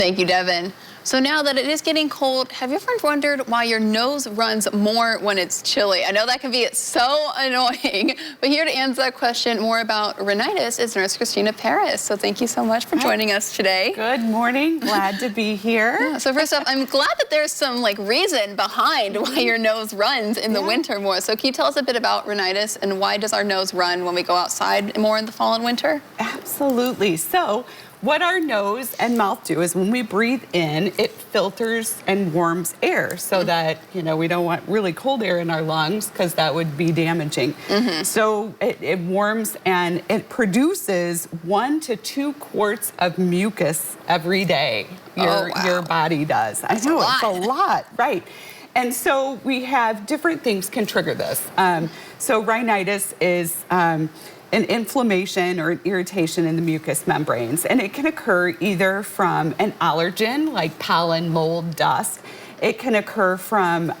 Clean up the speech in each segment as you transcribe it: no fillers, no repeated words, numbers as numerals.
Thank you, Devin. So now that it is getting cold, have you ever wondered why your nose runs more when it's chilly? I know that can be so annoying, but here to answer that question more about rhinitis is Nurse Christina Paris. So thank you so much for joining us today. Good morning. Glad to be here. Yeah, so first off, I'm glad that there's some reason behind why your nose runs in the winter more. So can you tell us a bit about rhinitis and why does our nose run when we go outside more in the fall and winter? Absolutely. So what our nose and mouth do is when we breathe in, it filters and warms air so that, we don't want really cold air in our lungs because that would be damaging. So it warms and it produces 1 to 2 quarts of mucus every day. Your body does. That's I know, it's a lot, right. And so we have different things can trigger this. So rhinitis is an inflammation or an irritation in the mucous membranes. And it can occur either from an allergen like pollen, mold, dust. It can occur from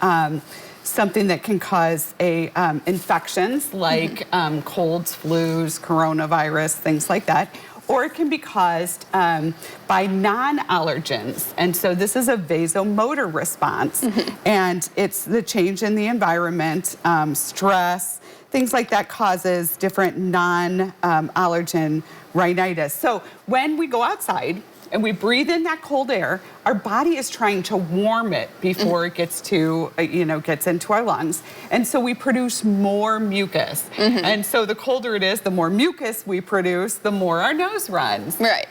something that can cause infections like colds, flus, coronavirus, things like that. Or it can be caused by non-allergens. And so this is a vasomotor response. And it's the change in the environment, stress, things like that causes different non-allergen rhinitis. So when we go outside and we breathe in that cold air, our body is trying to warm it before it gets to, gets into our lungs. And so we produce more mucus. And so the colder it is, the more mucus we produce, the more our nose runs. Right.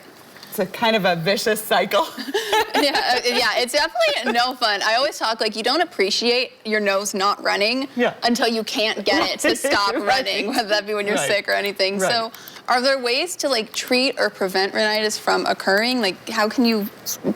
It's a kind of a vicious cycle. yeah, it's definitely no fun. I always talk you don't appreciate your nose not running until you can't get it to stop running, whether that be when you're sick or anything. So are there ways to treat or prevent rhinitis from occurring? How can you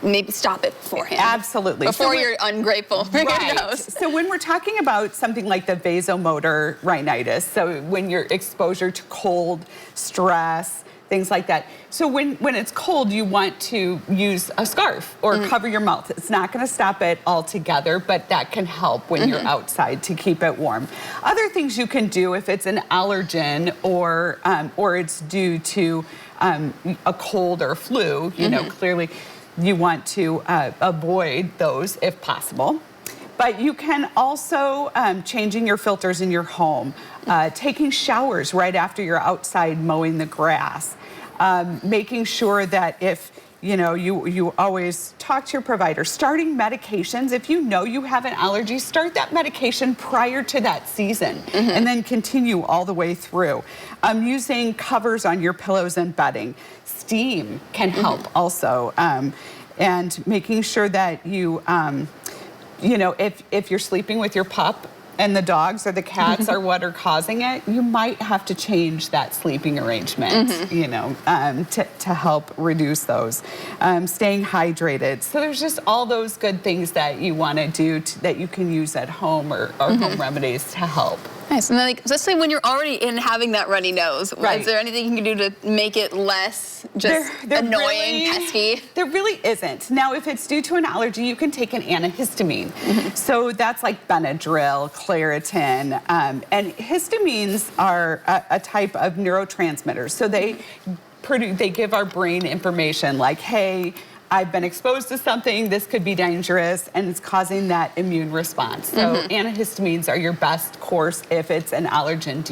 maybe stop it beforehand? Absolutely. Before you're ungrateful for your nose. So when we're talking about something like the vasomotor rhinitis, so when you're exposure to cold, stress, things like that. So when it's cold, you want to use a scarf or cover your mouth. It's not going to stop it altogether, but that can help when you're outside to keep it warm. Other things you can do if it's an allergen or it's due to a cold or flu, clearly you want to avoid those if possible. But you can also changing your filters in your home, taking showers right after you're outside mowing the grass, making sure that if you always talk to your provider, starting medications. If you know you have an allergy, start that medication prior to that season and then continue all the way through. Using covers on your pillows and bedding. Steam can help also, and making sure that you if you're sleeping with your pup and the dogs or the cats are what are causing it, you might have to change that sleeping arrangement, to help reduce those. Staying hydrated. So there's just all those good things that you want to do that you can use at home or home remedies to help. Nice. And then, especially when you're already having that runny nose, is there anything you can do to make it less annoying, pesky? There really isn't. Now, if it's due to an allergy, you can take an antihistamine. So that's like Benadryl, Claritin, and histamines are a type of neurotransmitters. So they give our brain information like, hey, I've been exposed to something, this could be dangerous, and it's causing that immune response. So antihistamines are your best course if it's an allergen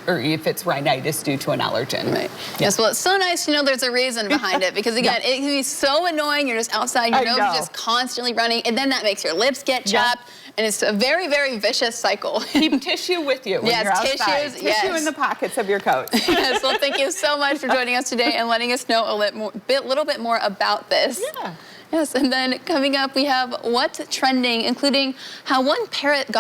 or if it's rhinitis due to an allergen. Right. Yes, well, it's so nice to know there's a reason behind it, because again, it can be so annoying. You're just outside, your nose is just constantly running, and then that makes your lips get chapped. And it's a very, very vicious cycle. Keep tissue with you when you're outside. Tissue in the pockets of your coat. Yes, well, thank you so much for joining us today and letting us know a little bit more about this. Yeah. Yes, and then coming up, we have What's Trending, including how one parrot got